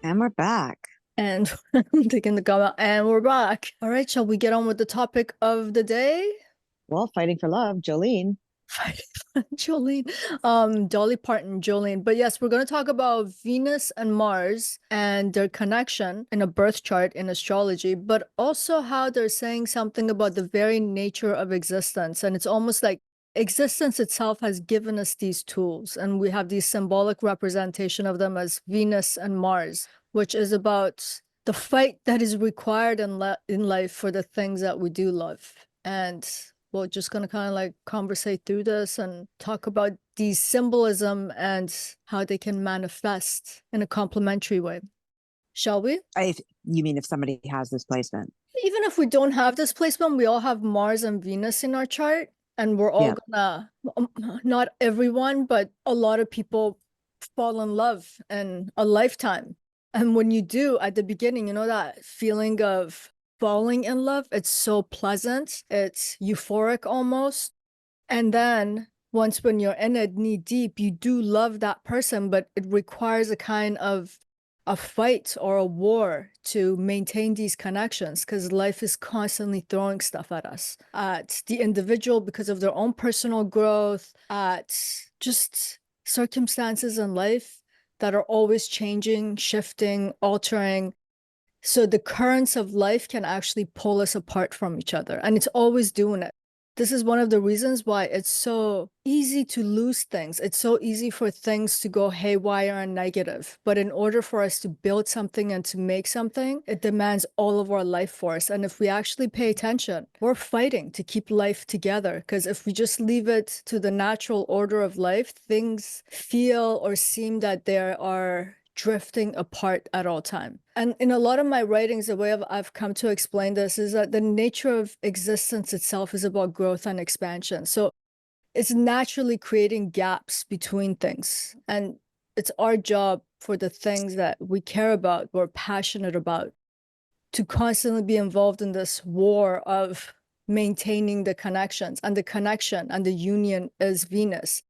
And we're back. And taking the gum out, and we're back. All right, shall we get on with the topic of the day? Well, fighting for love, Jolene. Jolene, Dolly Parton, Jolene. But yes, we're going to talk about Venus and Mars and their connection in a birth chart in astrology, but also how they're saying something about the very nature of existence. And it's almost like existence itself has given us these tools, and we have these symbolic representation of them as Venus and Mars, which is about the fight that is required in life for the things that we do love. And we're just going to kind of like conversate through this and talk about the symbolism and how they can manifest in a complementary way. Shall we? You mean if somebody has this placement? Even if we don't have this placement, we all have Mars and Venus in our chart, and we're all Yeah. gonna, not everyone, but a lot of people fall in love in a lifetime. And when you do at the beginning, you know that feeling of falling in love, it's so pleasant, it's euphoric almost. And then once when you're in it knee deep, you do love that person, but it requires a kind of a fight or a war to maintain these connections because life is constantly throwing stuff at us, at the individual because of their own personal growth, at just circumstances in life that are always changing, shifting, altering. So the currents of life can actually pull us apart from each other, and it's always doing it. This is one of the reasons why it's so easy to lose things. It's so easy for things to go haywire and negative. But in order for us to build something and to make something, it demands all of our life force. And if we actually pay attention, we're fighting to keep life together. Because if we just leave it to the natural order of life, things feel or seem that they are drifting apart at all time. And in a lot of my writings, the way I've come to explain this is that the nature of existence itself is about growth and expansion. So it's naturally creating gaps between things. And it's our job for the things that we care about, we're passionate about, to constantly be involved in this war of maintaining the connections. And the connection and the union is Venus.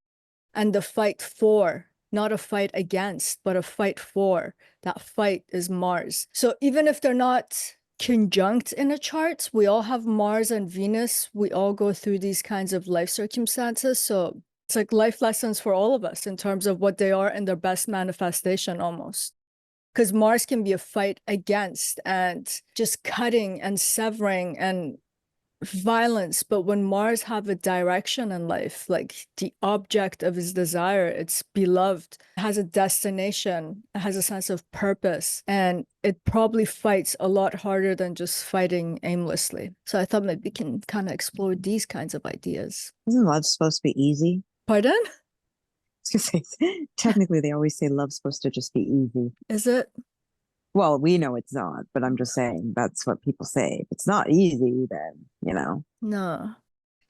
And the fight for, not a fight against, but a fight for, that fight is Mars. So even if they're not conjunct in a chart, we all have Mars and Venus. We all go through these kinds of life circumstances. So it's like life lessons for all of us in terms of what they are in their best manifestation almost. Because Mars can be a fight against and just cutting and severing and violence, but when Mars have a direction in life, like the object of his desire, it's beloved, has a destination, has a sense of purpose, and it probably fights a lot harder than just fighting aimlessly. So I thought maybe we can kind of explore these kinds of ideas. Isn't love supposed to be easy? Pardon? I was gonna say, technically, they always say love's supposed to just be easy. Is it? Well, we know it's not, but I'm just saying that's what people say. If it's not easy, then, No.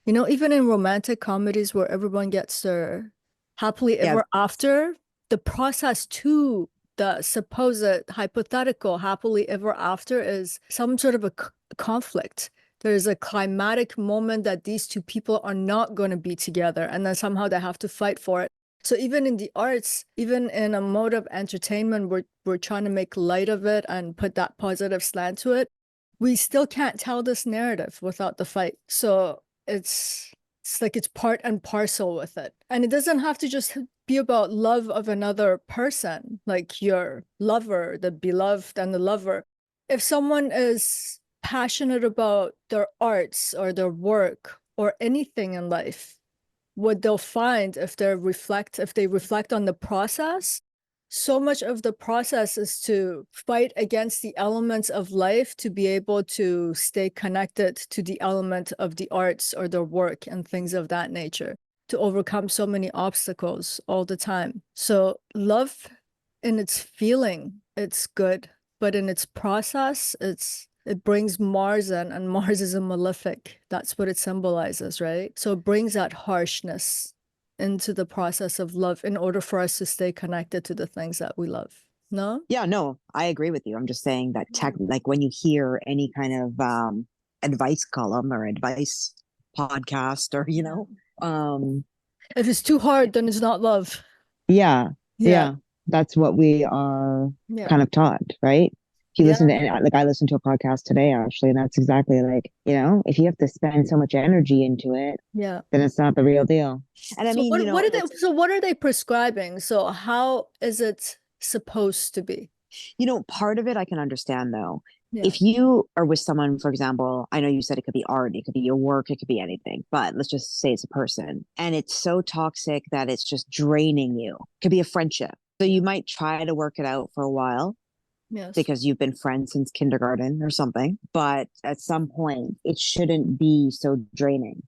You know, even in romantic comedies where everyone gets their happily Yeah, ever after, the process to the supposed hypothetical happily ever after is some sort of a conflict. There's a climatic moment that these two people are not going to be together, and then somehow they have to fight for it. So even in the arts, even in a mode of entertainment, we're trying to make light of it and put that positive slant to it. We still can't tell this narrative without the fight. So it's like it's part and parcel with it. And it doesn't have to just be about love of another person, like your lover, the beloved and the lover. If someone is passionate about their arts or their work or anything in life, what they'll find if they reflect on the process, so much of the process is to fight against the elements of life to be able to stay connected to the element of the arts or their work and things of that nature, to overcome so many obstacles all the time. So love in its feeling, it's good, but in its process, it brings Mars in, and Mars is a malefic. That's what it symbolizes, right? So it brings that harshness into the process of love in order for us to stay connected to the things that we love. No? yeah, no, I agree with you. I'm just saying that like when you hear any kind of advice column or advice podcast or, If it's too hard, then it's not love. yeah, Yeah. yeah. That's what we are Yeah. kind of taught, right? If you Yeah. listen to, like, I listened to a podcast today, actually, and that's exactly like, if you have to spend so much energy into it, Yeah. then it's not the real deal. And I So mean, what are they prescribing? So how is it supposed to be? part of it I can understand though. Yeah. If you are with someone, for example, I know you said it could be art, it could be your work, it could be anything, but let's just say it's a person and it's so toxic that it's just draining you. It could be a friendship. So you might try to work it out for a while Yes. because you've been friends since kindergarten or something, but at some point it shouldn't be so draining.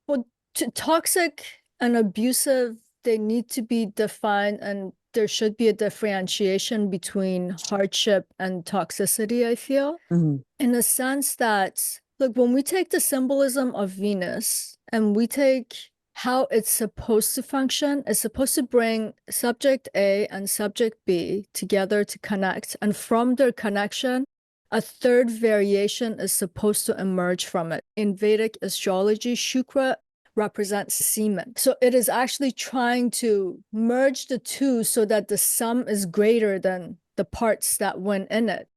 Well, toxic and abusive, they need to be defined, and there should be a differentiation between hardship and toxicity, I feel, Mhm. in the sense that, look, when we take the symbolism of Venus and we take how it's supposed to function, it's supposed to bring subject A and subject B together to connect. And from their connection, a third variation is supposed to emerge from it. In Vedic astrology, Shukra represents semen. So it is actually trying to merge the two so that the sum is greater than the parts that went in it.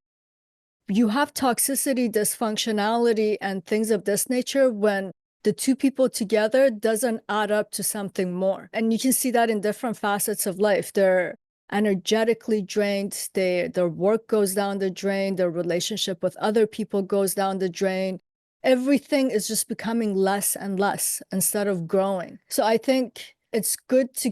You have toxicity, dysfunctionality, and things of this nature when the two people together doesn't add up to something more. And you can see that in different facets of life. They're energetically drained, their work goes down the drain, their relationship with other people goes down the drain. Everything is just becoming less and less instead of growing. So I think it's good to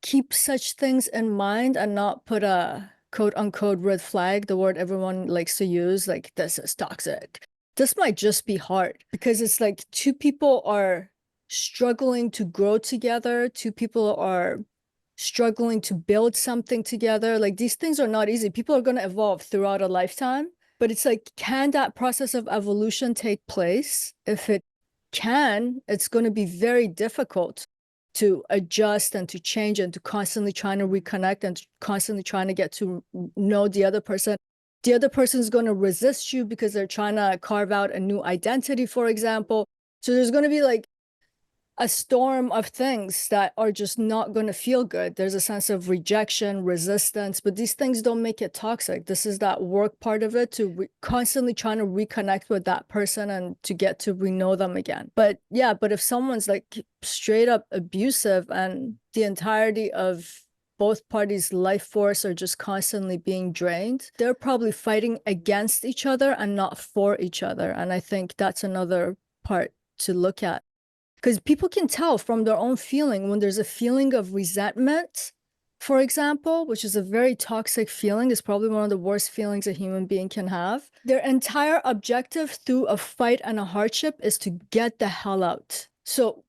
keep such things in mind and not put a quote unquote red flag, the word everyone likes to use, like this is toxic. This might just be hard because it's like two people are struggling to grow together, two people are struggling to build something together. Like these things are not easy. People are going to evolve throughout a lifetime, but it's like, can that process of evolution take place? If it can, it's going to be very difficult to adjust and to change and to constantly trying to reconnect and constantly trying to get to know the other person. The other person is going to resist you because they're trying to carve out a new identity, for example. So there's going to be like a storm of things that are just not going to feel good. There's a sense of rejection, resistance, but these things don't make it toxic. This is that work part of it, to constantly trying to reconnect with that person and to get to re-know them again. But yeah, but if someone's like straight up abusive and the entirety of both parties' life force are just constantly being drained, they're probably fighting against each other and not for each other. And I think that's another part to look at. Because people can tell from their own feeling when there's a feeling of resentment, for example, which is a very toxic feeling, is probably one of the worst feelings a human being can have. Their entire objective through a fight and a hardship is to get the hell out. So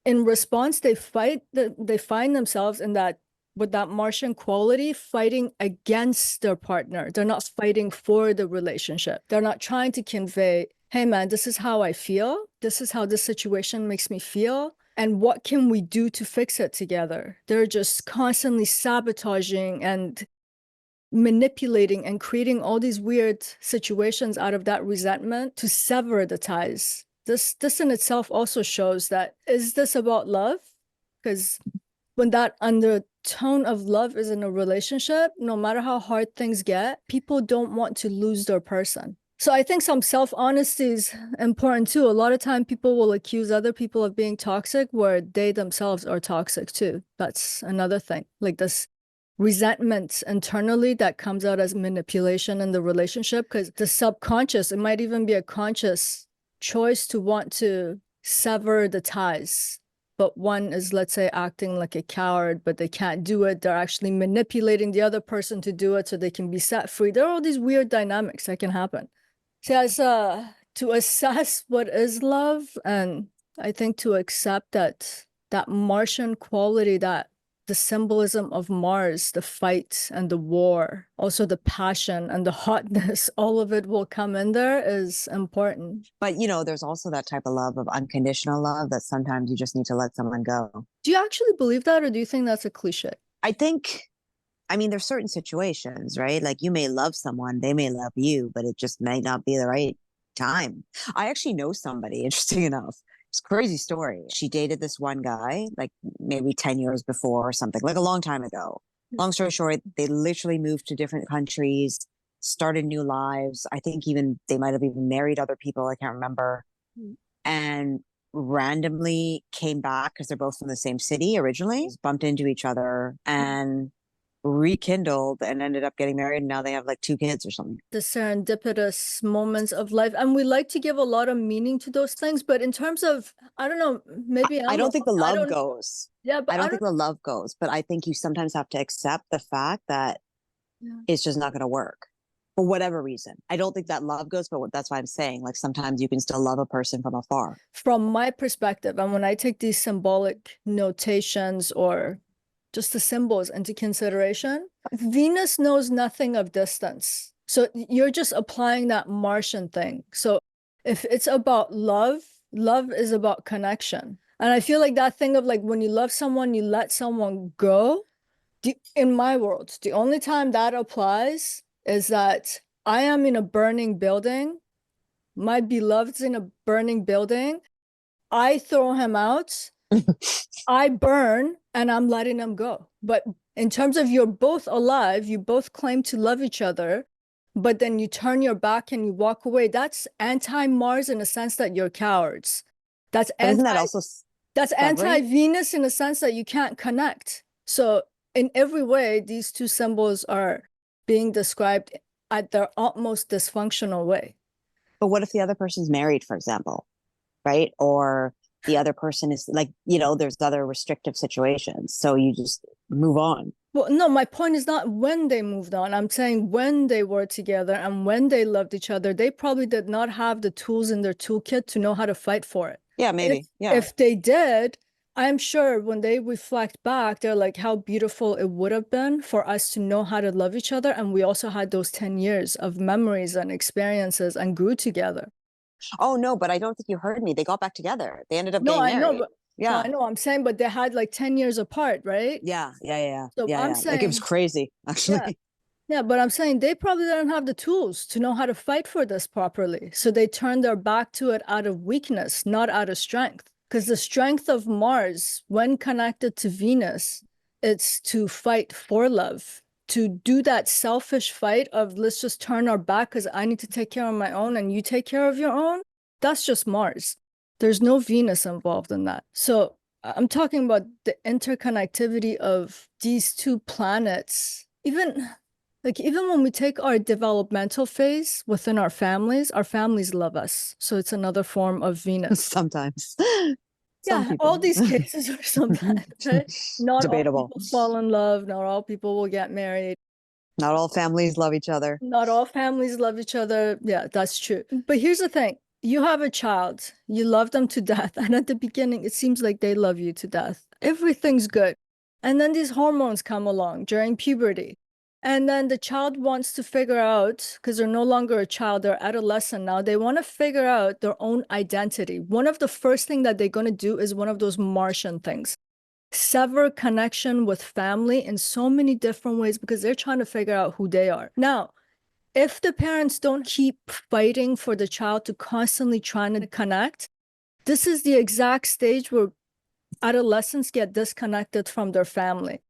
in response, they find themselves in that, with that Martian quality, fighting against their partner. They're not fighting for the relationship. They're not trying to convey, hey man, this is how I feel. This is how this situation makes me feel. And what can we do to fix it together? They're just constantly sabotaging and manipulating and creating all these weird situations out of that resentment to sever the ties. This in itself also shows that, is this about love? Because when that undertone of love is in a relationship, no matter how hard things get, people don't want to lose their person. So I think some self-honesty is important too. A lot of time people will accuse other people of being toxic where they themselves are toxic too. That's another thing. Like this resentment internally that comes out as manipulation in the relationship, because the subconscious, it might even be a conscious choice to want to sever the ties, but one is, let's say, acting like a coward, but they can't do it. They're actually manipulating the other person to do it so they can be set free. There are all these weird dynamics that can happen. So as to assess what is love, and I think to accept that Martian quality, that the symbolism of Mars, the fight and the war, also the passion and the hotness, all of it will come in there, is important. But there's also that type of love, of unconditional love, that sometimes you just need to let someone go. Do you actually believe that, or do you think that's a cliche? I think, I mean, there's certain situations, right? Like you may love someone, they may love you, but it just may not be the right time. I actually know somebody, interesting enough. It's a crazy story. She dated this one guy, like maybe 10 years before or something, like a long time ago. long story short, they literally moved to different countries, started new lives. I think even they might have even married other people. I can't remember. And randomly came back because they're both from the same city originally, bumped into each other and rekindled and ended up getting married. And now they have like 2 kids or something. The serendipitous moments of life. And we like to give a lot of meaning to those things. But in terms of, I don't know, maybe I don't think the I love don't, goes. yeah, but I don't think the love goes, but I think you sometimes have to accept the fact that it's just not going to work for whatever reason. I don't think that love goes, but that's why I'm saying, like, sometimes you can still love a person from afar. From my perspective, and when I take these symbolic notations or just the symbols into consideration, Venus knows nothing of distance. So you're just applying that Martian thing. So if it's about love, love is about connection. And I feel like that thing of like when you love someone, you let someone go. In my world, the only time that applies is that I am in a burning building. My beloved's in a burning building. I throw him out. I burn and I'm letting him go. But in terms of you're both alive, you both claim to love each other, but then you turn your back and you walk away. That's anti-Mars in a sense that you're cowards. Isn't that also that's anti-Venus in a sense that you can't connect. So in every way, these two symbols are being described at their utmost dysfunctional way. But what if the other person's married, for example, right? Or the other person is like, there's other restrictive situations. So you just move on. Well, no, my point is not when they moved on. I'm saying when they were together and when they loved each other, they probably did not have the tools in their toolkit to know how to fight for it. Yeah, maybe. If they did, I'm sure when they reflect back, they're like, how beautiful it would have been for us to know how to love each other. And we also had those 10 years of memories and experiences and grew together. Oh, no, but I don't think you heard me. They got back together. They ended up getting married. No, but yeah, I know. I'm saying, but they had like 10 years apart, right? Yeah. So I'm saying, like it was crazy, actually. Yeah, but I'm saying they probably didn't have the tools to know how to fight for this properly. So they turned their back to it out of weakness, not out of strength. Because the strength of Mars, when connected to Venus, it's to fight for love, to do that selfish fight of let's just turn our back because I need to take care of my own and you take care of your own. That's just Mars. There's no Venus involved in that. So I'm talking about the interconnectivity of these two planets. Even when we take our developmental phase within our families love us. So it's another form of Venus. Sometimes. Yeah, all these cases are sometimes, right? Not debatable. all people fall in love. Not all people will get married. Not all families love each other. Not all families love each other. Yeah, that's true. But here's the thing. You have a child, you love them to death. And at the beginning, it seems like they love you to death. Everything's good. And then these hormones come along during puberty. And then the child wants to figure out, because they're no longer a child, they're adolescent now, they want to figure out their own identity. One of the first things that they're going to do is one of those Martian things. Sever connection with family in so many different ways because they're trying to figure out who they are. Now, if the parents don't keep fighting for the child to constantly trying to connect, this is the exact stage where adolescents get disconnected from their family.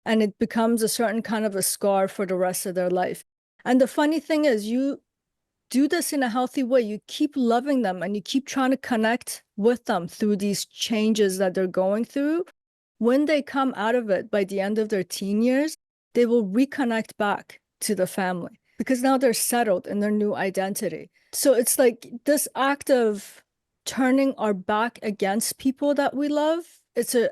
And it becomes a certain kind of a scar for the rest of their life. And the funny thing is, you do this in a healthy way. You keep loving them and you keep trying to connect with them through these changes that they're going through. When they come out of it by the end of their teen years, they will reconnect back to the family because now they're settled in their new identity. So it's like this act of turning our back against people that we love. It's a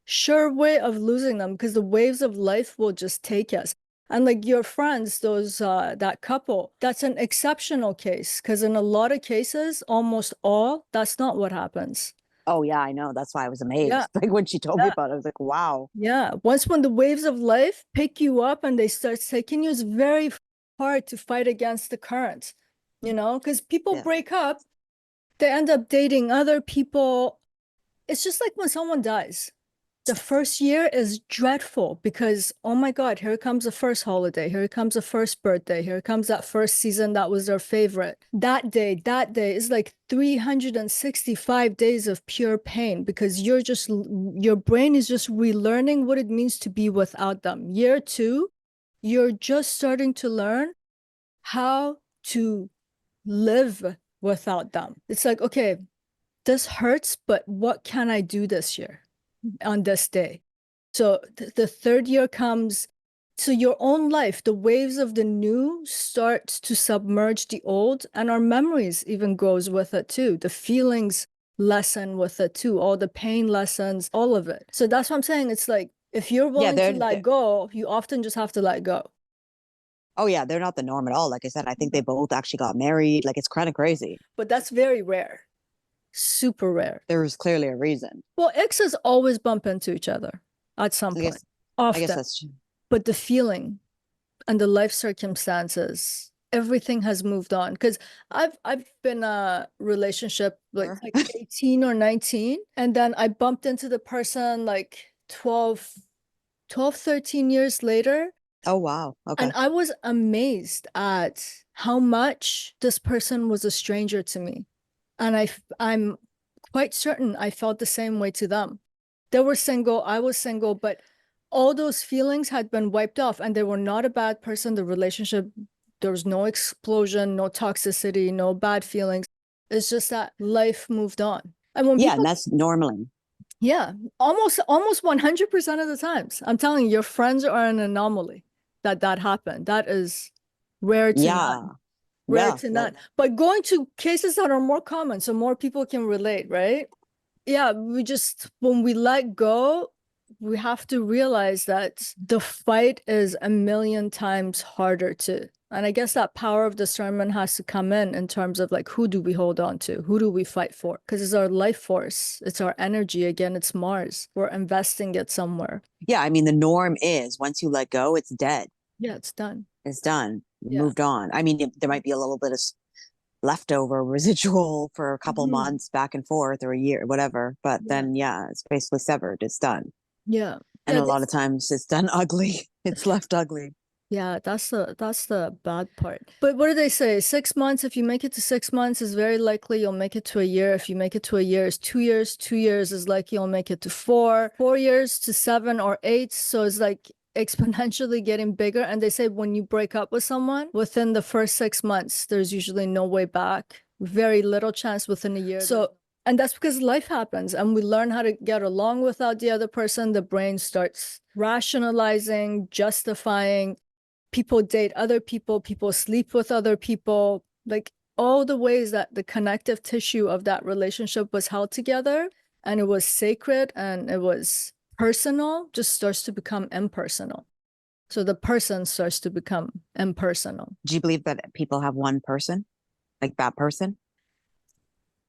sure way of losing them because the waves of life will just take us. And like your friends, that couple, that's an exceptional case because in a lot of cases, almost all, that's not what happens. Oh yeah, I know. That's why I was amazed. Yeah. Like when she told me about it, I was like, wow. Yeah. Once when the waves of life pick you up and they start taking you, it's very hard to fight against the current, because people break up, they end up dating other people. It's just like when someone dies. The first year is dreadful because, oh my God, here comes the first holiday. Here comes the first birthday. Here comes that first season that was their favorite. That day is like 365 days of pure pain because your brain is just relearning what it means to be without them. Year 2, you're just starting to learn how to live without them. It's like, okay, this hurts, but what can I do this year on this day? So the third year comes, so your own life, the waves of the new starts to submerge the old, and our memories even goes with it too. The feelings lessen with it too, all the pain lessens, all of it. So that's what I'm saying. It's like, if you're willing to let go, you often just have to let go. Oh yeah, they're not the norm at all. Like I said, I think they both actually got married. Like it's kind of crazy. But that's very rare. Super rare. There was clearly a reason. Well, exes always bump into each other at some point. Often. I guess that's true. But the feeling and the life circumstances, everything has moved on. Because I've been a relationship like 18 or 19, and then I bumped into the person like 12, 13 years later. Oh, wow. Okay. And I was amazed at how much this person was a stranger to me. And I'm quite certain I felt the same way to them. They were single, I was single, but all those feelings had been wiped off, and they were not a bad person. The relationship, there was no explosion, no toxicity, no bad feelings. It's just that life moved on. And when and that's normally. Yeah, almost 100% of the times. I'm telling you, your friends are an anomaly that happened. That is rare to none. Rare to none. But going to cases that are more common so more people can relate, right? Yeah, when we let go, we have to realize that the fight is a million times harder too. And I guess that power of discernment has to come in terms of like, who do we hold on to? Who do we fight for? Because it's our life force. It's our energy. Again, it's Mars. We're investing it somewhere. Yeah, I mean, the norm is once you let go, it's dead. Yeah, it's done. It's done. Moved on. I mean, there might be a little bit of leftover residual for a couple months back and forth or a year, whatever. But then, it's basically severed. It's done. Yeah. And a lot of times it's done ugly. It's left ugly. Yeah, that's the bad part. But what do they say? 6 months, if you make it to 6 months, is very likely you'll make it to a year. If you make it to a year, it's 2 years. 2 years is likely you'll make it to 4. 4 years to 7 or 8. So it's like exponentially getting bigger. And they say when you break up with someone, within the first 6 months, there's usually no way back. Very little chance within a year. And that's because life happens and we learn how to get along without the other person. The brain starts rationalizing, justifying. People date other people, people sleep with other people, like all the ways that the connective tissue of that relationship was held together and it was sacred and it was personal, just starts to become impersonal. So the person starts to become impersonal. Do you believe that people have one person, like that person?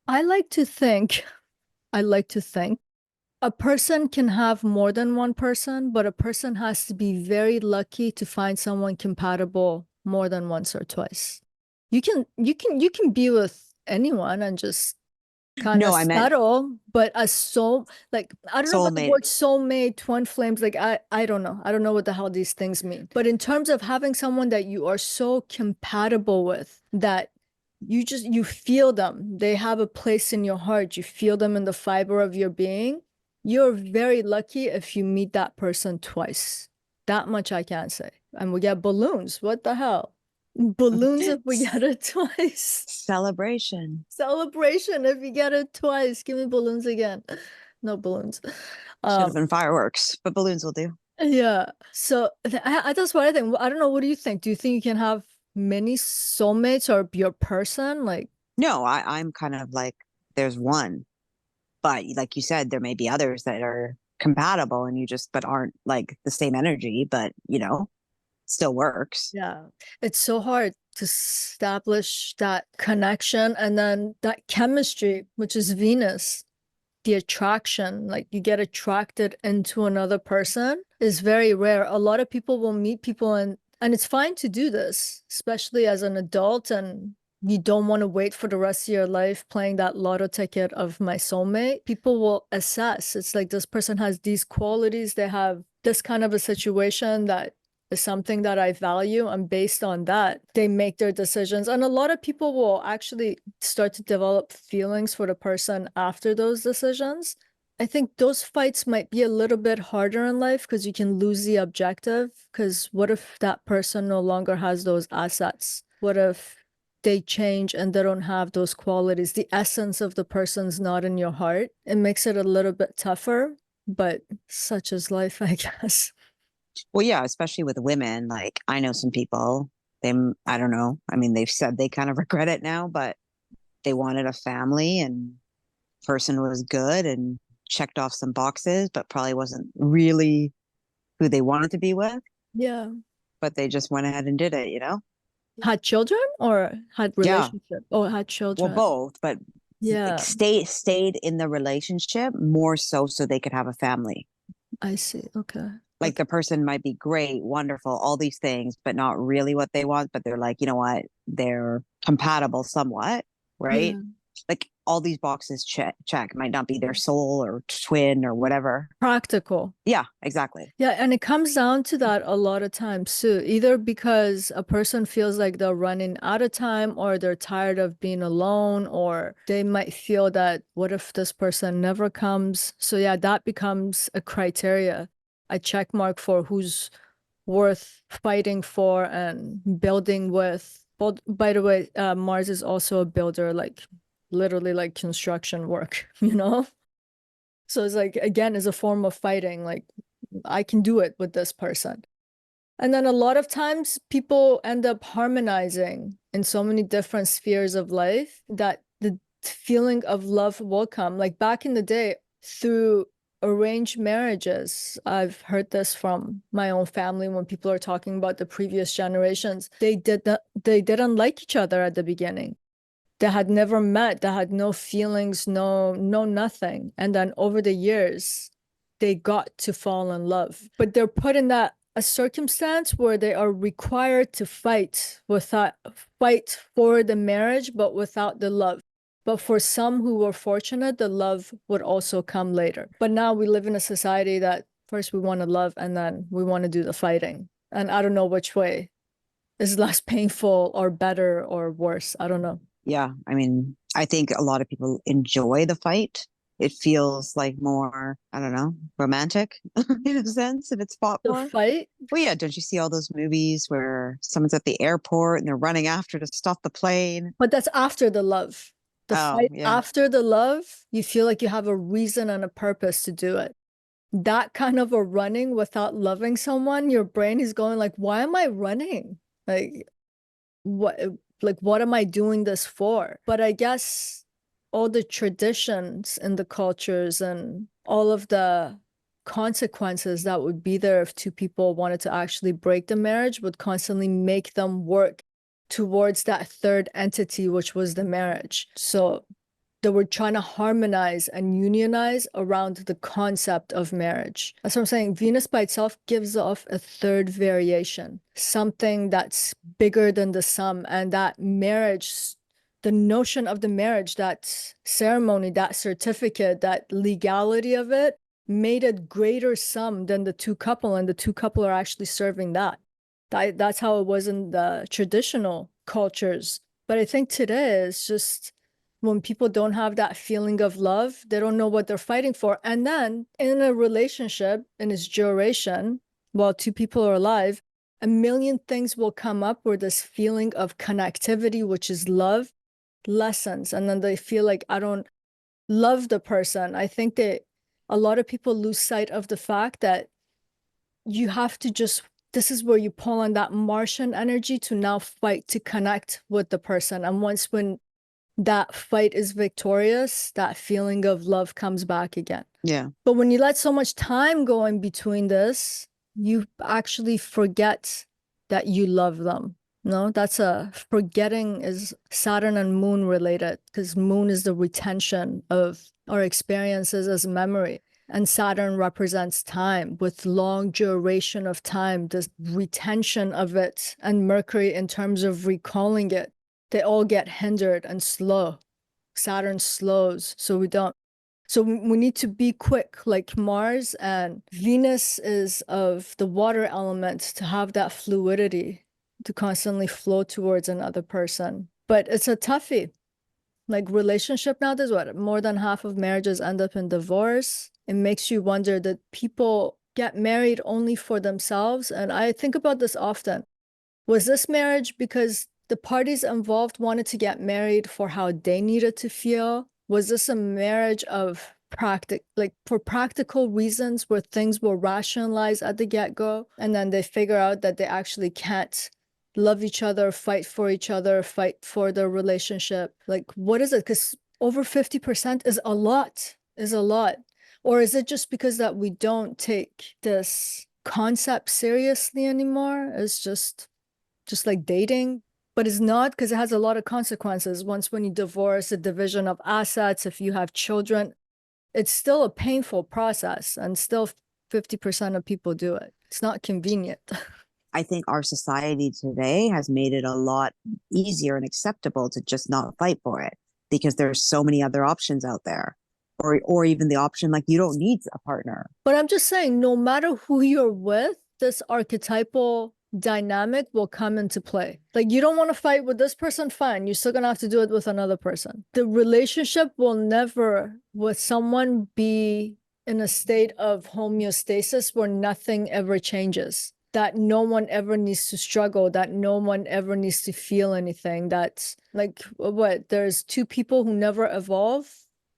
I like to think a person can have more than one person, but a person has to be very lucky to find someone compatible more than once or twice. You can be with anyone and just kind of settle, but a soul, like, I don't know what the word soulmate, twin flames, like I don't know. I don't know what the hell these things mean. But in terms of having someone that you are so compatible with that you feel them, they have a place in your heart, you feel them in the fiber of your being. You're very lucky if you meet that person twice. That much I can say. And we get balloons. What the hell? Balloons if we get it twice. Celebration if you get it twice. Give me balloons again. No balloons. Should have been fireworks, but balloons will do. Yeah. So that's what I think. I don't know. What do you think? Do you think you can have many soulmates or your person? Like, no, I'm kind of like, there's one. But like you said, there may be others that are compatible and but aren't like the same energy, but still works. Yeah. It's so hard to establish that connection and then that chemistry, which is Venus, the attraction, like you get attracted into another person is very rare. A lot of people will meet people and it's fine to do this, especially as an adult and you don't want to wait for the rest of your life playing that lotto ticket of my soulmate. People will assess. It's like this person has these qualities, they have this kind of a situation that is something that I value, and based on that, they make their decisions. And a lot of people will actually start to develop feelings for the person after those decisions. I think those fights might be a little bit harder in life because you can lose the objective. Because what if that person no longer has those assets? What if they change and they don't have those qualities? The essence of the person's not in your heart. It makes it a little bit tougher, but such is life, I guess. Well, yeah, especially with women. Like I know some people, I don't know. I mean, they've said they kind of regret it now, but they wanted a family and person was good and checked off some boxes, but probably wasn't really who they wanted to be with. Yeah. But they just went ahead and did it, you know? Had children or had Yeah. relationship? Oh, had Well, children. both, but Yeah, like stayed in the relationship more so they could have a family. I see. Okay. Like the person might be great, wonderful, all these things, but not really what they want. But they're like, you know what? They're compatible somewhat, right? Yeah. Like all these boxes check. Might not be their soul or twin or whatever. Practical. Yeah, exactly. Yeah, and it comes down to that a lot of times too, either because a person feels like they're running out of time or they're tired of being alone, or they might feel that what if this person never comes? So yeah, that becomes a criteria, a check mark for who's worth fighting for and building with. Well, by the way, Mars is also a builder, like literally like construction work, you know? So it's like, again, is a form of fighting. Like, I can do it with this person. And then a lot of times people end up harmonizing in so many different spheres of life that the feeling of love will come. Like back in the day, through arranged marriages, I've heard this from my own family when people are talking about the previous generations. They didn't like each other at the beginning. They had never met, they had no feelings, no nothing. And then over the years, they got to fall in love. But they're put in that a circumstance where they are required to fight for the marriage, but without the love. But for some who were fortunate, the love would also come later. But now we live in a society that first we want to love and then we want to do the fighting. And I don't know which way is less painful or better or worse. I don't know. Yeah. I mean, I think a lot of people enjoy the fight. It feels like more, I don't know, romantic in a sense if it's fought The for. fight? Well, yeah, don't you see all those movies where someone's at the airport and they're running after to stop the plane? But that's after the love. The Oh, fight yeah. after the love, you feel like you have a reason and a purpose to do it. That kind of a running without loving someone, your brain is going like, why am I running? Like, what what am I doing this for? But I guess all the traditions and the cultures and all of the consequences that would be there if two people wanted to actually break the marriage would constantly make them work towards that third entity, which was the marriage. So they were trying to harmonize and unionize around the concept of marriage. That's what I'm saying. Venus by itself gives off a third variation, something that's bigger than the sum. And that marriage, the notion of the marriage, that ceremony, that certificate, that legality of it made a greater sum than the two couple. And the two couple are actually serving that. That's how it was in the traditional cultures. But I think today is just when people don't have that feeling of love, they don't know what they're fighting for. And then in a relationship, in its duration, while two people are alive, a million things will come up where this feeling of connectivity, which is love, lessens. And then they feel like, I don't love the person. I think that a lot of people lose sight of the fact that you have to just, this is where you pull on that Martian energy to now fight to connect with the person. And when that fight is victorious, that feeling of love comes back again. Yeah. But when you let so much time go in between this, you actually forget that you love them. No, that's a forgetting is Saturn and Moon related because Moon is the retention of our experiences as memory. And Saturn represents time with long duration of time, the retention of it, and Mercury in terms of recalling it. they all get hindered and slow. Saturn slows, so we don't. So we need to be quick, like Mars, and Venus is of the water element to have that fluidity to constantly flow towards another person. But it's a toughie. Like relationship nowadays, what more than half of marriages end up in divorce. It makes you wonder that people get married only for themselves. And I think about this often. Was this marriage because the parties involved wanted to get married for how they needed to feel? Was this a marriage of for practical reasons where things were rationalized at the get-go, and then they figure out that they actually can't love each other, fight for each other, fight for their relationship? Like, what is it? Because over 50% is a lot, Or is it just because that we don't take this concept seriously anymore? It's just like dating, but it's not, because it has a lot of consequences. Once when you divorce, a division of assets, if you have children, it's still a painful process, and still 50% of people do it. It's not convenient. I think our society today has made it a lot easier and acceptable to just not fight for it, because there's so many other options out there. Or even the option like you don't need a partner. But I'm just saying, no matter who you're with, this archetypal dynamic will come into play. Like, you don't want to fight with this person, fine. You're still gonna have to do it with another person. The relationship will never, with someone, be in a state of homeostasis where nothing ever changes. That no one ever needs to struggle, that no one ever needs to feel anything. That's like, what? There's two people who never evolve,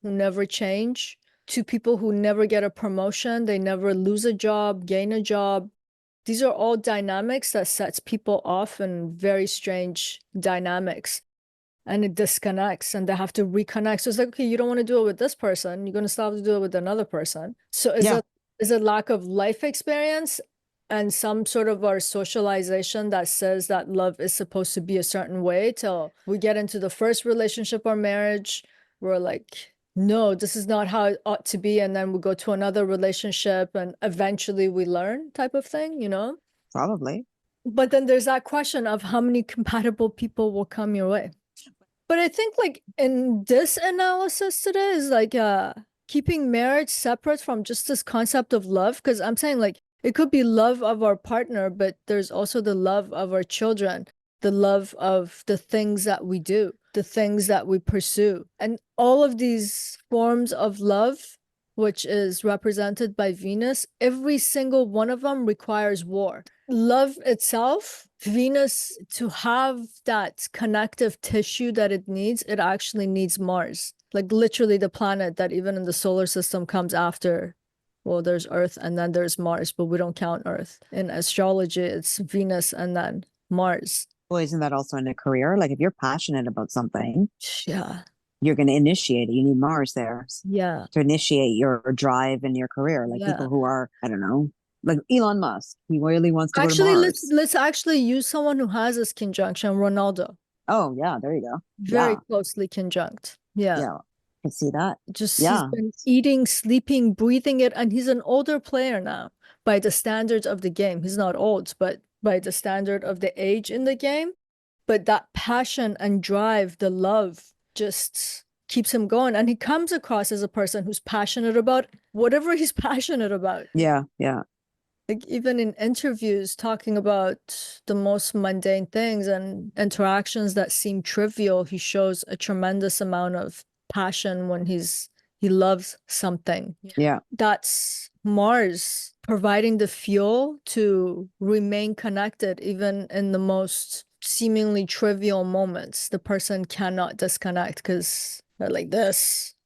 who never change. Two people who never get a promotion, they never lose a job, gain a job. These are all dynamics that sets people off in very strange dynamics. And it disconnects, and they have to reconnect. So it's like, okay, you don't want to do it with this person, you're going to still have to do it with another person. So is it lack of life experience and some sort of our socialization that says that love is supposed to be a certain way, till we get into the first relationship or marriage, we're like, no, this is not how it ought to be. And then we go to another relationship and eventually we learn, type of thing, Probably. But then there's that question of how many compatible people will come your way. But I think, like, in this analysis today is like keeping marriage separate from just this concept of love. Because I'm saying, like, it could be love of our partner, but there's also the love of our children, the love of the things that we do, the things that we pursue. And all of these forms of love, which is represented by Venus, every single one of them requires war. Love itself, Venus, to have that connective tissue that it needs, it actually needs Mars. Like, literally the planet that even in the solar system comes after. Well, there's Earth and then there's Mars, but we don't count Earth. In astrology, it's Venus and then Mars. Well, isn't that also in a career? Like, if you're passionate about something, Yeah. you're going to initiate it. You need Mars there. Yeah. To initiate your drive in your career. Like people who are, I don't know, like Elon Musk. He really wants to go to Mars. Let's actually use someone who has this conjunction, Ronaldo. Oh, yeah, there you go. Very closely conjunct. Yeah. Yeah. I can see that. Just he's been eating, sleeping, breathing it, and he's an older player now by the standards of the game. He's not old, but by the standard of the age in the game. But that passion and drive, the love, just keeps him going. And he comes across as a person who's passionate about whatever he's passionate about. Yeah, yeah. Like, even in interviews, talking about the most mundane things and interactions that seem trivial, he shows a tremendous amount of passion when he loves something. Yeah. That's Mars providing the fuel to remain connected even in the most seemingly trivial moments. The person cannot disconnect because they're like this.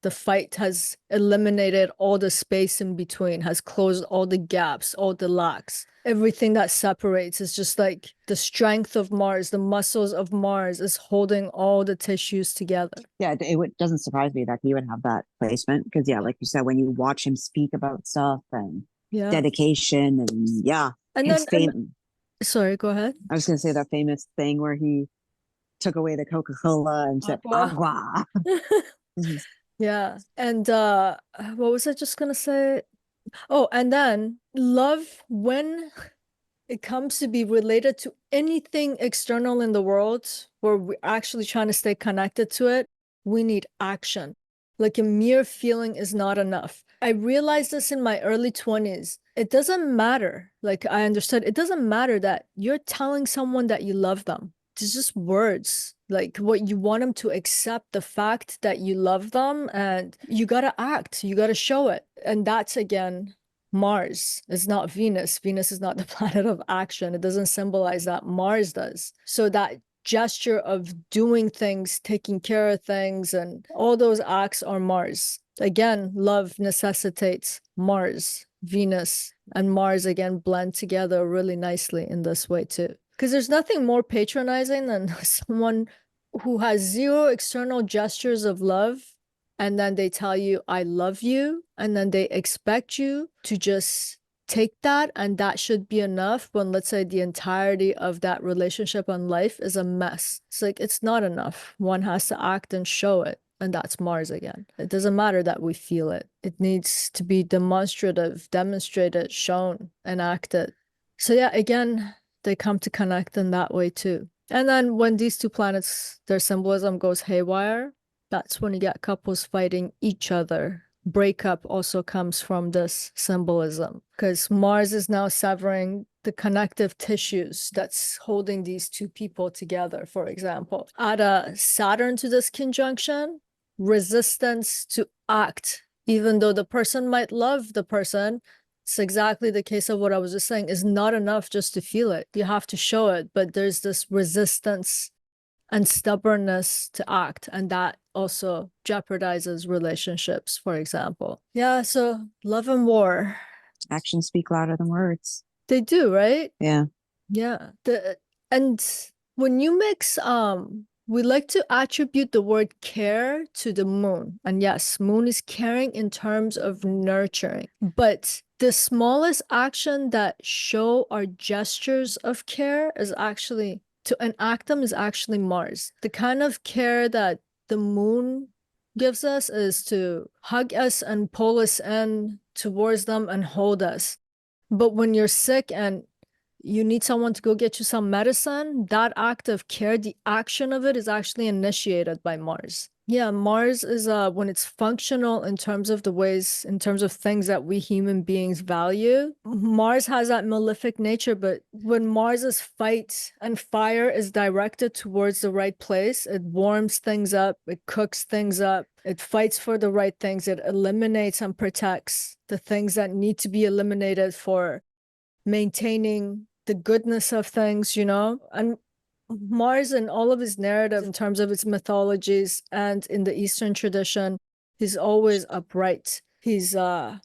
The fight has eliminated all the space in between, has closed all the gaps, all the lacks. Everything that separates is just like the strength of Mars, the muscles of Mars is holding all the tissues together. Yeah, it doesn't surprise me that he would have that placement because, yeah, like you said, when you watch him speak about stuff and dedication and And then, sorry, go ahead. I was going to say that famous thing where he took away the Coca-Cola and said, agua. Yeah. And what was I just gonna say? Oh, and then love, when it comes to be related to anything external in the world, where we're actually trying to stay connected to it, we need action. Like a mere feeling is not enough. I realized this in my early 20s. It doesn't matter. Like I understood, it doesn't matter that you're telling someone that you love them. It's just words. Like what you want them to accept the fact that you love them, and you gotta act, you gotta show it. And that's again, Mars. It's not Venus. Venus is not the planet of action. It doesn't symbolize that. Mars does. So that gesture of doing things, taking care of things, and all those acts are Mars. Again, love necessitates Mars. Venus and Mars again blend together really nicely in this way too. Because there's nothing more patronizing than someone who has zero external gestures of love, and then they tell you, I love you, and then they expect you to just take that, and that should be enough, when let's say the entirety of that relationship and life is a mess. It's like, it's not enough. One has to act and show it. And that's Mars again. It doesn't matter that we feel it. It needs to be demonstrative, demonstrated, shown, and acted. So yeah, again, they come to connect in that way too. And then when these two planets, their symbolism goes haywire, that's when you get couples fighting each other. Breakup also comes from this symbolism, because Mars is now severing the connective tissues that's holding these two people together, for example. Add a Saturn to this conjunction, resistance to act, even though the person might love the person. It's exactly the case of what I was just saying. Is not enough just to feel it. You have to show it, but there's this resistance and stubbornness to act, and that also jeopardizes relationships, for example. Yeah, so love and war. Actions speak louder than words. They do, right? Yeah. Yeah. And when you mix we like to attribute the word care to the moon. And yes, moon is caring in terms of nurturing. But the smallest action that show our gestures of care is actually, to enact them, is actually Mars. The kind of care that the moon gives us is to hug us and pull us in towards them and hold us. But when you're sick and you need someone to go get you some medicine, that act of care, the action of it, is actually initiated by Mars. Yeah, Mars is when it's functional in terms of the ways, in terms of things that we human beings value. Mars has that malefic nature, but when Mars's fight and fire is directed towards the right place, it warms things up, it cooks things up, it fights for the right things, it eliminates and protects the things that need to be eliminated for maintaining the goodness of things, you know? And Mars, in all of his narrative, in terms of its mythologies and in the Eastern tradition, he's always upright. He's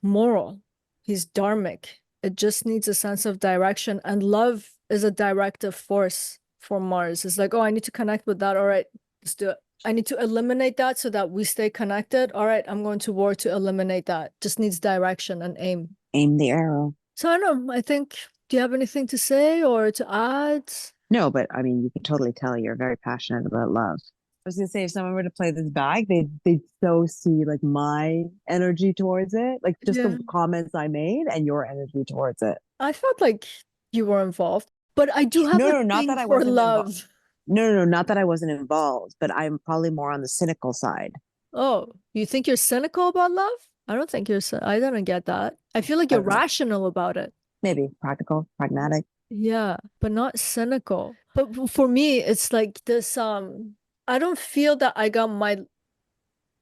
moral. He's dharmic. It just needs a sense of direction. And love is a directive force for Mars. It's like, oh, I need to connect with that. All right, let's do it. I need to eliminate that so that we stay connected. All right, I'm going to war to eliminate that. Just needs direction and aim. Aim the arrow. So I don't know. I think, do you have anything to say or to add? No, but I mean, you can totally tell you're very passionate about love. I was gonna say, if someone were to play this back, they'd so see like my energy towards it, like just Yeah. the comments I made and your energy towards it. I felt like you were involved, but I do have No, a not thing that I for wasn't love. involved. No, not that I wasn't involved, but I'm probably more on the cynical side. Oh, you think you're cynical about love? I don't think I don't get that. I feel like you're rational about it. Maybe practical, pragmatic. Yeah, but not cynical. But for me, it's like this, I don't feel that I got my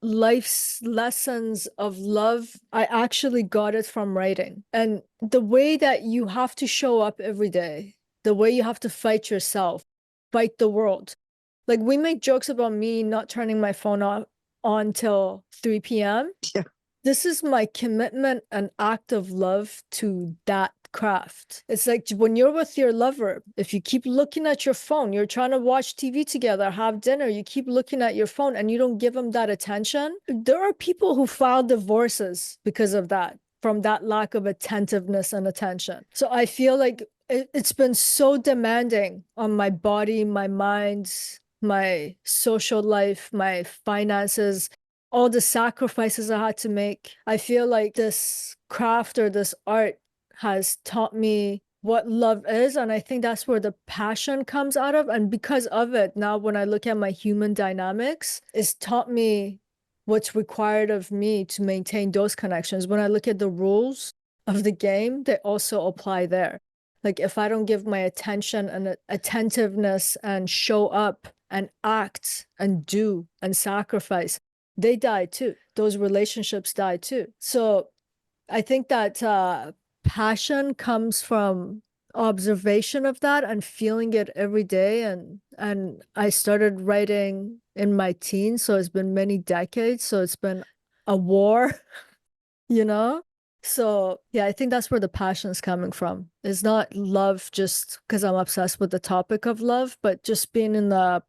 life's lessons of love. I actually got it from writing. And the way that you have to show up every day, the way you have to fight yourself, fight the world. Like we make jokes about me not turning my phone on till 3 p.m. Yeah. This is my commitment and act of love to that craft. It's like when you're with your lover, if you keep looking at your phone, you're trying to watch TV together, have dinner, you keep looking at your phone and you don't give them that attention. There are people who file divorces because of that, from that lack of attentiveness and attention. So I feel like it's been so demanding on my body, my mind, my social life, my finances, all the sacrifices I had to make. I feel like this craft or this art has taught me what love is. And I think that's where the passion comes out of. And because of it, now when I look at my human dynamics, it's taught me what's required of me to maintain those connections. When I look at the rules of the game, they also apply there. Like if I don't give my attention and attentiveness and show up and act and do and sacrifice, they die too. Those relationships die too. So I think that passion comes from observation of that and feeling it every day. And I started writing in my teens, so it's been many decades. So it's been a war, you know? So yeah, I think that's where the passion's coming from. It's not love just because I'm obsessed with the topic of love, but just being in the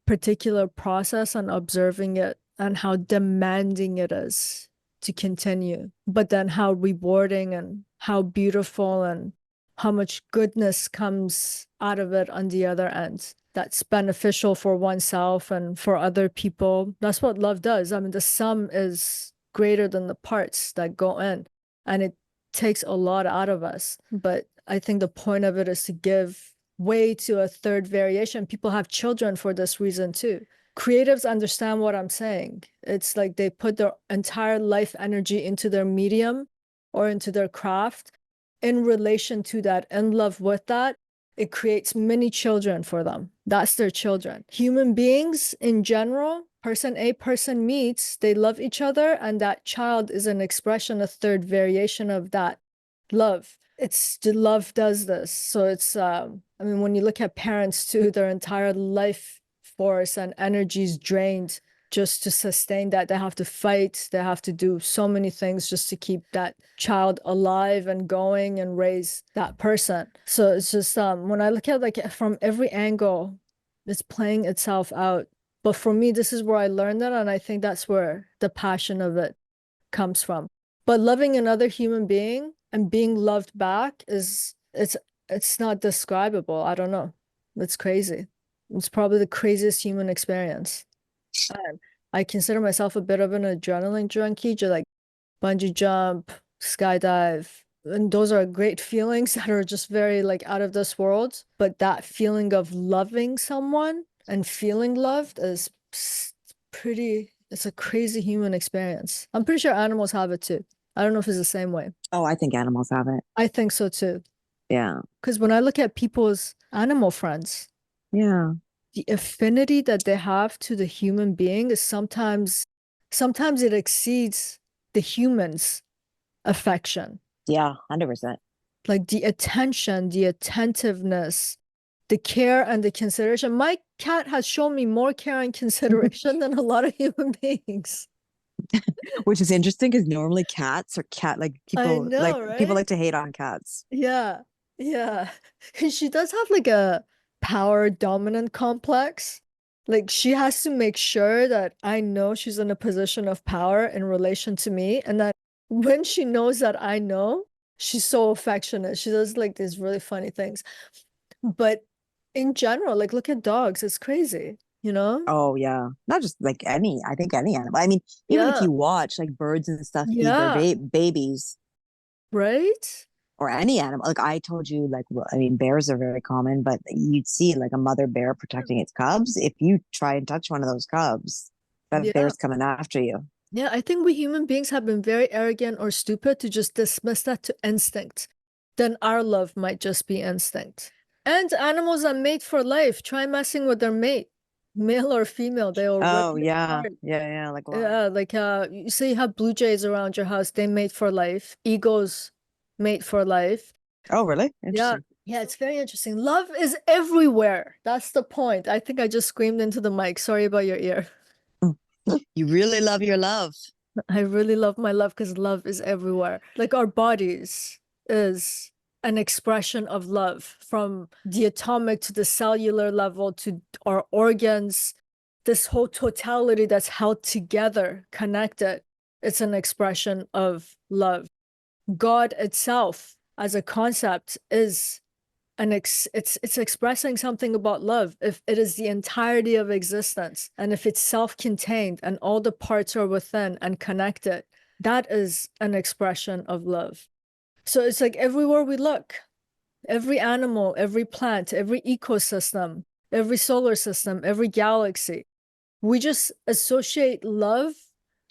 particular process and observing it and how demanding it is to continue, but then how rewarding and how beautiful and how much goodness comes out of it on the other end that's beneficial for oneself and for other people. That's what love does. I mean, the sum is greater than the parts that go in, and it takes a lot out of us. But I think the point of it is to give way to a third variation. People have children for this reason too. Creatives understand what I'm saying. It's like they put their entire life energy into their medium or into their craft. In relation to that, in love with that, it creates many children for them. That's their children. Human beings in general, person A, person meets, they love each other, and that child is an expression, a third variation of that love. It's the love does this. So it's I mean, when you look at parents too, their entire life force and energy is drained just to sustain that. They have to fight, they have to do so many things just to keep that child alive and going and raise that person. So it's just when I look at like from every angle, it's playing itself out. But for me, this is where I learned that, and I think that's where the passion of it comes from. But loving another human being and being loved back is it's not describable. I don't know. It's crazy. It's probably the craziest human experience. And I consider myself a bit of an adrenaline junkie, just like bungee jump, skydive. And those are great feelings that are just very like out of this world. But that feeling of loving someone and feeling loved is pretty, it's a crazy human experience. I'm pretty sure animals have it too. I don't know if it's the same way. Oh, I think animals have it. I think so too. Yeah. Because when I look at people's animal friends, Yeah. the affinity that they have to the human being is sometimes it exceeds the human's affection. Yeah. 100%. Like the attention, the attentiveness, the care and the consideration. My cat has shown me more care and consideration than a lot of human beings. Which is interesting because normally cats or cat I like know, people right? like to hate on cats. Yeah, yeah. She does have like a power dominant complex. Like she has to make sure that I know she's in a position of power in relation to me, and that when she knows that I know, she's so affectionate. She does like these really funny things. But in general, like look at dogs, it's crazy, you know? Oh yeah. Not just like any, I think any animal. I mean, even if Yeah, you watch like birds and stuff feed their yeah, babies right? or any animal. Like I told you, like well, I mean, bears are very common, but you'd see like a mother bear protecting its cubs. If you try and touch one of those cubs, that Yeah. bear's coming after you. Yeah, I think we human beings have been very arrogant or stupid to just dismiss that to instinct. Then our love might just be instinct. And animals are made for life. Try messing with their mate, male or female, they will rip Oh you yeah. apart. Yeah, yeah, like what? Yeah, like you say you have blue jays around your house, they mate for life. Eagles mate for life. Oh, really? Yeah. Interesting. Yeah, it's very interesting. Love is everywhere. That's the point. I think I just screamed into the mic. Sorry about your ear. You really love your love. I really love my love because love is everywhere. Like our bodies is an expression of love from the atomic to the cellular level to our organs. This whole totality that's held together, connected, it's an expression of love. God itself as a concept is it's expressing something about love. If it is the entirety of existence and if it's self-contained and all the parts are within and connected, that is an expression of love. So it's like everywhere we look, every animal, every plant, every ecosystem, every solar system, every galaxy. We just associate love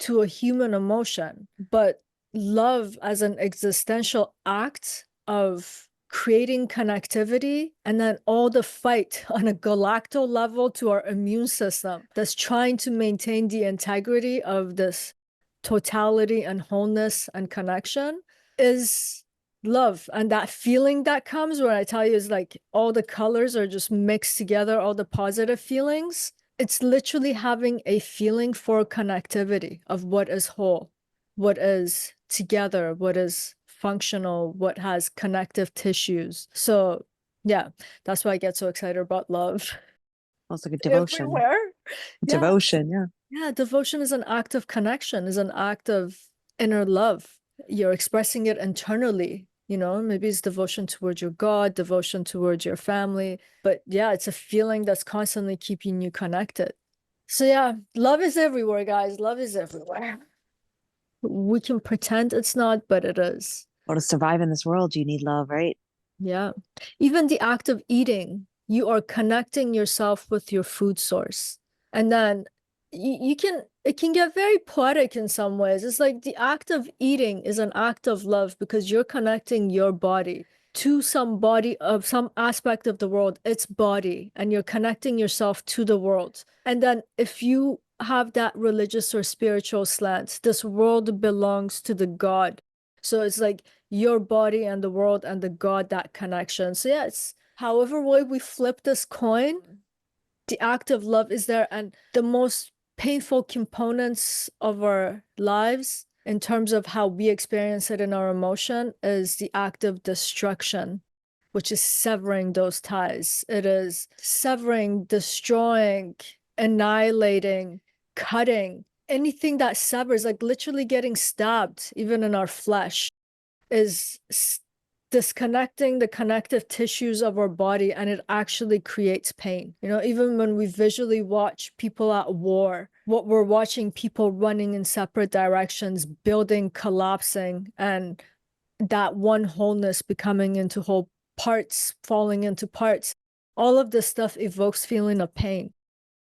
to a human emotion, but love as an existential act of creating connectivity, and then all the fight on a galactal level to our immune system that's trying to maintain the integrity of this totality and wholeness and connection is love. And that feeling that comes when I tell you is like all the colors are just mixed together, all the positive feelings. It's literally having a feeling for connectivity of what is whole, what is together, what is functional, what has connective tissues. So yeah, that's why I get so excited about love. Almost like a devotion. Everywhere. Yeah. Devotion, yeah. Yeah, devotion is an act of connection, is an act of inner love. You're expressing it internally, you know, maybe it's devotion towards your God, devotion towards your family. But yeah, it's a feeling that's constantly keeping you connected. So yeah, love is everywhere, guys. Love is everywhere. We can pretend it's not, but it is. Well, to survive in this world, you need love, right? Yeah. Even the act of eating, you are connecting yourself with your food source. And then it can get very poetic in some ways. It's like the act of eating is an act of love because you're connecting your body to some body of some aspect of the world, its body, and you're connecting yourself to the world. And then if you have that religious or spiritual slant, this world belongs to the God. So it's like your body and the world and the God, that connection. So yeah, it's however way we flip this coin, the act of love is there. And the most painful components of our lives in terms of how we experience it in our emotion is the act of destruction, which is severing those ties. It is severing, destroying, annihilating, cutting. Anything that severs, like literally getting stabbed, even in our flesh, is disconnecting the connective tissues of our body, and it actually creates pain. You know, even when we visually watch people at war, what we're watching, people running in separate directions, building collapsing, and that one wholeness becoming into whole parts, falling into parts. All of this stuff evokes feeling of pain.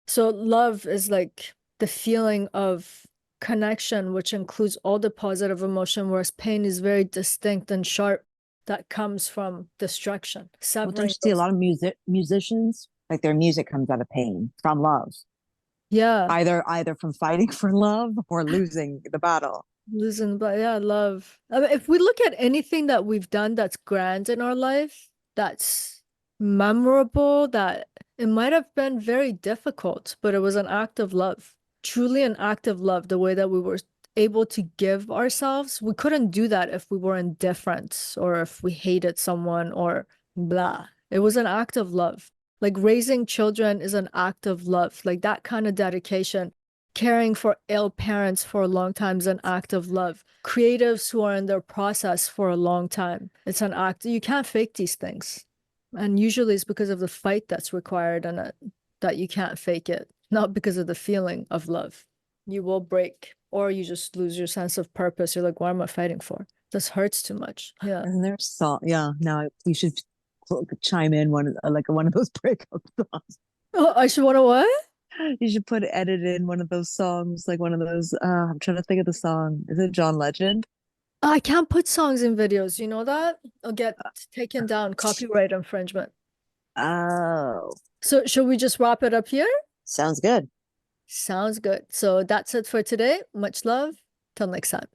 So love is like the feeling of connection, which includes all the positive emotion, whereas pain is very distinct and sharp, that comes from destruction. Well, don't you see a lot of musicians, like their music comes out of pain from love? Yeah. Either from fighting for love or losing the battle. Losing, but yeah, love. I mean, if we look at anything that we've done that's grand in our life, that's memorable, that it might have been very difficult, but it was an act of love. Truly an act of love, the way that we were able to give ourselves. We couldn't do that if we were indifferent or if we hated someone or blah. It was an act of love. Like raising children is an act of love. Like that kind of dedication. Caring for ill parents for a long time is an act of love. Creatives who are in their process for a long time, it's an act. You can't fake these things. And usually it's because of the fight that's required and that you can't fake it, not because of the feeling of love. You will break, or you just lose your sense of purpose. You're like, what am I fighting for? This hurts too much. Yeah. And there's song, yeah. Now you should chime in one of those breakup songs. Oh, I should want to what? You should edit in one of those songs, like one of those. I'm trying to think of the song. Is it John Legend? I can't put songs in videos. You know that? I'll get taken down, copyright infringement. Oh. So should we just wrap it up here? Sounds good. Sounds good. So that's it for today. Much love. Till next time.